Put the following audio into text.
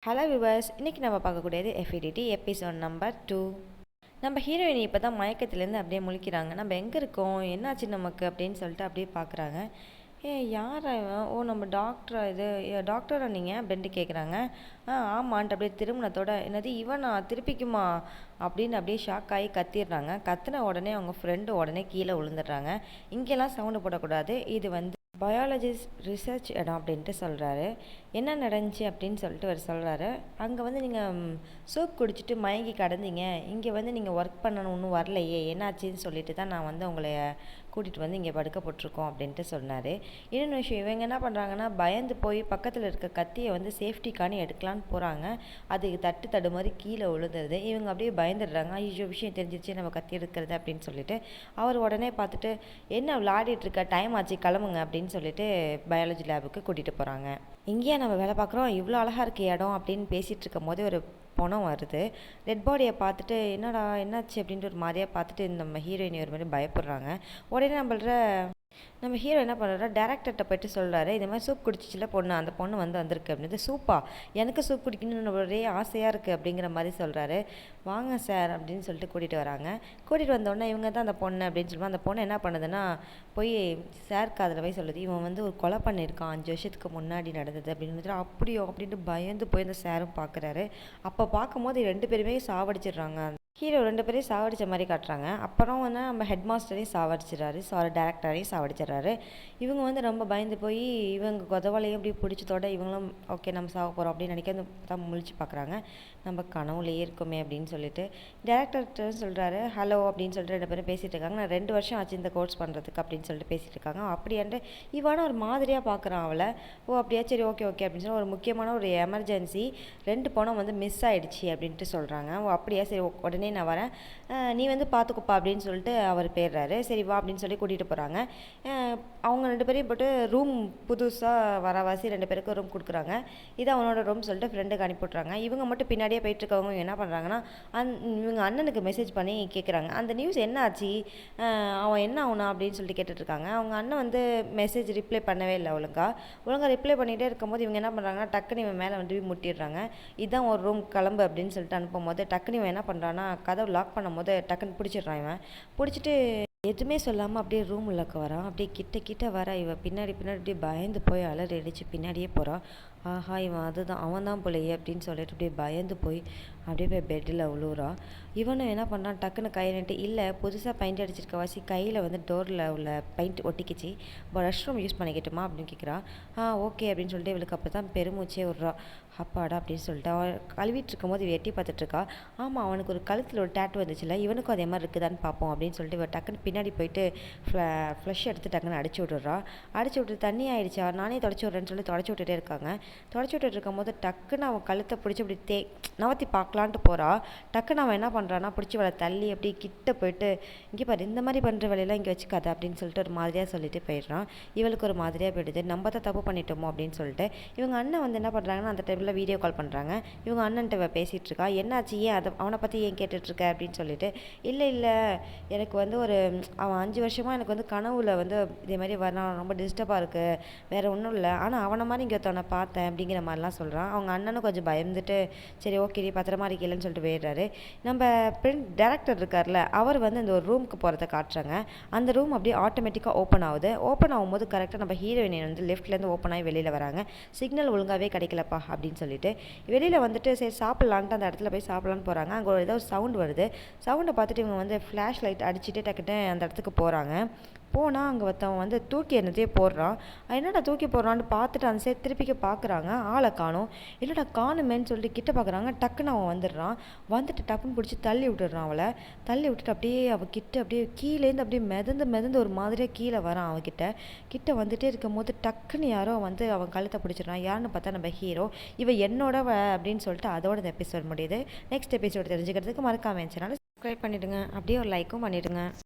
Hello viewers, இன்றைக்கி நம்ம பார்க்கக்கூடியது எஃப்இடிடி எபிசோட் நம்பர் 2. நம்ம ஹீரோயினி இப்போ தான் மயக்கத்துலேருந்து அப்படியே முழிக்கிறாங்க. நம்ம எங்கே இருக்கோம், என்னாச்சு நமக்கு அப்படின்னு சொல்லிட்டு அப்படியே பார்க்குறாங்க. யாரா இவன்? ஓ, நம்ம டாக்டரா? இது டாக்டரா நீங்கள் அப்படின்ட்டு கேட்குறாங்க. ஆமான்ட்டு அப்படியே திருமணத்தோட என்னது இவனா திருப்பிக்குமா அப்படின்னு அப்படியே ஷாக் ஆகி கத்திடுறாங்க. கத்தின உடனே அவங்க ஃப்ரெண்டு உடனே கீழே விழுந்துடுறாங்க. இங்கெல்லாம் சவுண்டு போடக்கூடாது, இது பயாலஜிஸ்ட் ரிசர்ச் இடம் அப்படின்ட்டு சொல்கிறாரு. என்ன நடந்துச்சு அப்படின்னு சொல்லிட்டு அவர் சொல்கிறாரு. அங்கே நீங்கள் சூப் குடிச்சிட்டு மயங்கி கடந்தீங்க, இங்கே நீங்கள் ஒர்க் பண்ணணும் ஒன்றும் வரலையே, என்னாச்சுன்னு சொல்லிட்டு தான் நான் உங்களை கூட்டிகிட்டு இங்கே படுக்க போட்டிருக்கோம் அப்படின்ட்டு சொன்னார். இன்னொன்று விஷயம், இவங்க என்ன பண்ணுறாங்கன்னா பயந்து போய் பக்கத்தில் இருக்க கத்தியை சேஃப்டிக்கானு எடுக்கலான்னு போகிறாங்க. அதுக்கு தட்டு மாதிரி கீழே விழுந்துருது. இவங்க அப்படியே பயந்துடுறாங்க. ஐயோ, விஷயம் தெரிஞ்சிச்சு, நம்ம கத்தி எடுக்கிறது அப்படின்னு சொல்லிட்டு அவர் உடனே பார்த்துட்டு என்ன விளையாடிட்டு இருக்க, டைம் ஆச்சு கிளம்புங்க அப்படின்னு சொல்லிட்டு பயாலஜி லேபுக்கு கூட்டிகிட்டு போகிறாங்க. இங்கேயே நம்ம வேலை பார்க்குறோம், இவ்வளோ அழகாக இருக்க இடம் அப்படின்னு பேசிகிட்டு இருக்கும் போது ஒரு பணம் வருது. டெட் பாடியை பார்த்துட்டு என்னடா என்னாச்சு அப்படின்ட்டு ஒரு மாதிரியாக பார்த்துட்டு நம்ம ஹீரோயினி ஒரு மாதிரி பயப்படுறாங்க. உடனே நம்ம ஹீரோ என்ன பண்ணுறாரு, டேரக்டர்கிட்ட போய்ட்டு சொல்கிறாரு, இது மாதிரி சூப் குடிச்சிச்சில பொண்ணு, அந்த பொண்ணு வந்திருக்கு அப்படின்னு. சூப்பா, எனக்கு சூப் குடிக்கணும்னு ஒரே ஆசையாக இருக்குது அப்படிங்கிற மாதிரி சொல்கிறாரு. வாங்க சார் அப்படின்னு சொல்லிட்டு கூட்டிகிட்டு வராங்க. கூட்டிகிட்டு வந்தோடனே இவங்க தான் அந்த பொண்ணு அப்படின்னு சொல்லுவாங்க. அந்த பொண்ணு என்ன பண்ணுதுன்னா போய் சார் காதில் போய் சொல்லுது, இவன் ஒரு கொலை பண்ணியிருக்கான் 5 வருஷத்துக்கு முன்னாடி நடந்தது அப்படின்னு. அப்படியோ அப்படின்ட்டு பயந்து போய் இந்த சாரும் பார்க்குறாரு. அப்போ பார்க்கும்போது 2 பேருமே சாவடிச்சிடுறாங்க. ஹீரோ 2 பேரையும் சாவடிச்ச மாதிரி காட்டுறாங்க. அப்புறம் நம்ம ஹெட் மாஸ்டரையும் சாவடிச்சிடறாரு, டேரக்டரையும் சாவடிச்சிடறாரு. இவங்க ரொம்ப பயந்து போய் இவங்க கொதவாலையும் அப்படி பிடிச்சதோட இவங்களும் ஓகே நம்ம சாக போகிறோம் அப்படின்னு நினைக்க தான் முழிச்சு பார்க்குறாங்க. நம்ம கனவுலையே இருக்குமே அப்படின்னு சொல்லிட்டு டேரக்டர்கிட்ட சொல்கிறாரு. ஹலோ அப்படின்னு சொல்லிட்டு 2 பேரும் பேசிகிட்டு இருக்காங்க. நான் 2 வருஷம் ஆச்சு இந்த கோர்ஸ் பண்ணுறதுக்கு அப்படின்னு சொல்லிட்டு பேசிகிட்டு இருக்காங்க. அப்படின்ட்டு இவனா ஒரு மாதிரியாக பார்க்குறான் அவளை. ஓ அப்படியா, சரி ஓகே ஓகே அப்படின்னு சொல்லி ஒரு முக்கியமான ஒரு எமர்ஜென்சி 2 பணம் மிஸ் ஆகிடுச்சி அப்படின்ட்டு சொல்கிறாங்க. ஓ அப்படியா, சரி உடனே நான் வரேன், நீ பார்த்துக்குப்பா அப்படின்னு சொல்லிட்டு அவர் போயிடுறாரு. சரி வா அப்படின்னு சொல்லி கூட்டிகிட்டு போகிறாங்க. அவங்க 2 பேரையும் போட்டு ரூம் புதுசாக வரவாசி 2 பேருக்கு ரூம் கொடுக்குறாங்க. இது அவனோட ரூம் சொல்லிட்டு ஃப்ரெண்டுக்கு அனுப்பிவிட்றாங்க. இவங்க மட்டும் பின்னாடியே போயிட்டுருக்கவங்க என்ன பண்ணுறாங்கன்னா இவங்க அண்ணனுக்கு மெசேஜ் பண்ணி கேட்குறாங்க, அந்த நியூஸ் என்ன ஆச்சு, அவன் என்ன ஆகுனா அப்படின்னு சொல்லிட்டு கேட்டுட்ருக்காங்க. அவங்க அண்ணன் மெசேஜ் ரிப்ளை பண்ணவே இல்லை. ஒழுங்காக ரிப்ளை பண்ணிகிட்டே இருக்கும்போது இவங்க என்ன பண்ணுறாங்கன்னா டக்குன்னு இவன் மேலே முட்டிடுறாங்க. இதுதான் ஒரு ரூம் கிளம்பு அப்படின்னு சொல்லிட்டு அனுப்பும்போது டக்குன்னு இவன் என்ன பண்ணுறான்னா கதவு லாக் பண்ணும் போது டக்குன்னு பிடிச்சிடுறான். இவன் பிடிச்சிட்டு எதுவுமே சொல்லாமல் அப்படியே ரூம் உள்ளக்க வரான். அப்படியே கிட்ட வர இவன் பின்னாடி அப்படியே பயந்து போய் அலறி அடித்து பின்னாடியே போகிறான். ஆஹா, இவன் அதுதான் அவன் தான் போலையே அப்படின்னு சொல்லிட்டு அப்படியே பயந்து போய் அப்படியே போய் பெட்டில் விழுவுறான். இவனும் என்ன பண்ணான், டக்குன்னு கையை நிட்டு இல்லை புதுசாக பெயிண்ட் அடிச்சிருக்க வாசி கையில் டோரில் உள்ள பெயிண்ட் ஒட்டிக்கிச்சு, ரெஸ்ட் ரூம் யூஸ் பண்ணிக்கிட்டுமா அப்படின்னு கேட்குறான். ஓகே அப்படின்னு சொல்லிட்டு இவளுக்கு அப்போ தான் பெருமூச்சே விட்றா. அப்பாடா அப்படின்னு சொல்லிட்டு அவன் கழுவிட்டு இருக்கும் போது எட்டி பார்த்துட்ருக்கா. ஆமாம், அவனுக்கு ஒரு கழுத்தில் ஒரு டேட்டு வந்துச்சுல, இவனுக்கும் அதே மாதிரி இருக்குதான்னு பார்ப்போம் அப்படின்னு சொல்லிட்டு இவன் டக்குன்னு பின்னாடி போயிட்டு ஃப்ளஷ் எடுத்து டக்குன்னு அடிச்சு விட்டுறா. அடிச்சு விட்டு தண்ணி ஆயிடுச்சா, நானே தொடச்சி விட்றேன்னு சொல்லி தொடச்சி விட்டுட்டே இருக்காங்க. தொடச்சி விட்டுட்டு இருக்கும் போது டக்குன்னு அவன் கழுத்தை பிடிச்சி அப்படி நவத்தி பார்க்கலான்ட்டு போகிறா. டக்குன்னு அவன் என்ன பண்ணுறான்னா பிடிச்சி அவளை தள்ளி அப்படி கிட்ட போயிட்டு இங்கே பாரு, இந்த மாதிரி பண்ணுற வேலையெல்லாம் இங்கே வச்சுக்காத அப்படின்னு சொல்லிட்டு ஒரு மாதிரியாக சொல்லிட்டு போயிடுறான். இவளுக்கு ஒரு மாதிரியாக போயிடுது, நம்ம தான் தப்பு பண்ணிட்டோமோ அப்படின்னு சொல்லிட்டு இவங்க அண்ணன் என்ன பண்ணுறாங்கன்னா அந்த டைமில் வீடியோ கால் பண்ணுறாங்க. இவங்க அண்ணன்ட்ட பேசிகிட்டு இருக்கா. என்னாச்சு, ஏன் அவனை பற்றி ஏன் கேட்டுட்ருக்க அப்படின்னு சொல்லிட்டு. இல்லை எனக்கு ஒரு அவன் 5 வருஷமாக எனக்கு கனவுல இதே மாதிரி வரான், ரொம்ப டிஸ்டர்பாக இருக்குது, வேறு ஒன்றும் இல்லை, ஆனால் அவனை மாதிரி இங்கே ஒருத்தவனை பார்த்தேன் அப்படிங்கிற மாதிரிலாம் சொல்கிறான். அவங்க அண்ணனும் கொஞ்சம் பயந்துட்டு சரி ஓகே நீ பத்திரமா இருக்கீங்கன்னு சொல்லிட்டு போயிடுறாரு. நம்ம டேரக்டர் இருக்கார்ல, அவர் இந்த ஒரு ரூமுக்கு போகிறத காட்டுறாங்க. அந்த ரூம் அப்படியே ஆட்டோமேட்டிக்காக ஓப்பன் ஆகுது. ஓப்பன் ஆகும்போது கரெக்டாக நம்ம ஹீரோயினை லெஃப்ட்லேருந்து ஓப்பன் ஆகி வெளியில் வராங்க. சிக்னல் ஒழுங்காகவே கிடைக்கலப்பா அப்படின்னு சொல்லிட்டு வெளியில் சரி சாப்பிட்லான்ட்டு அந்த இடத்துல போய் சாப்பிட்லான்னு போகிறாங்க. அங்கே ஏதோ ஒரு சவுண்டு வருது. சவுண்டை பார்த்துட்டு இவங்க ஃப்ளாஷ் லைட் அடிச்சுட்டு டக்குட்டு அந்த இடத்துக்கு போகிறாங்க. போனால் அங்கே ஒருத்தவன் தூக்கி என்னத்தையே போடுறான். என்னடா தூக்கி போடுறான்னு பார்த்துட்டு அந்த சைடு திருப்பிக்க பார்க்குறாங்க. ஆளை காணும். இல்லைடா காணுமேன்னு சொல்லிட்டு கிட்ட பார்க்குறாங்க. டக்குன்னு அவன் வந்துடுறான். வந்துட்டு டப்புன்னு பிடிச்சி தள்ளி விட்டுடுறான். அவளை தள்ளி விட்டுட்டு அப்படியே அவகிட்ட அப்படியே கீழேருந்து அப்படியே மிதந்து ஒரு மாதிரியாக கீழே வரான். கிட்ட வந்துட்டே இருக்கும் போது டக்குன்னு யாரோ அவன் கழுத்தை பிடிச்சிடறான். யாருன்னு பார்த்தா நம்ம ஹீரோ. இவன் என்னோட அப்படின்னு சொல்லிட்டு அதோட இந்த எபிசோட் முடியுது. நெக்ஸ்ட் எபிசோட் தெரிஞ்சுக்கிறதுக்கு மறக்காம சேனலை சப்ஸ்கிரைப் பண்ணிவிடுங்க. அப்படியே ஒரு லைக்கும் பண்ணிவிடுங்க.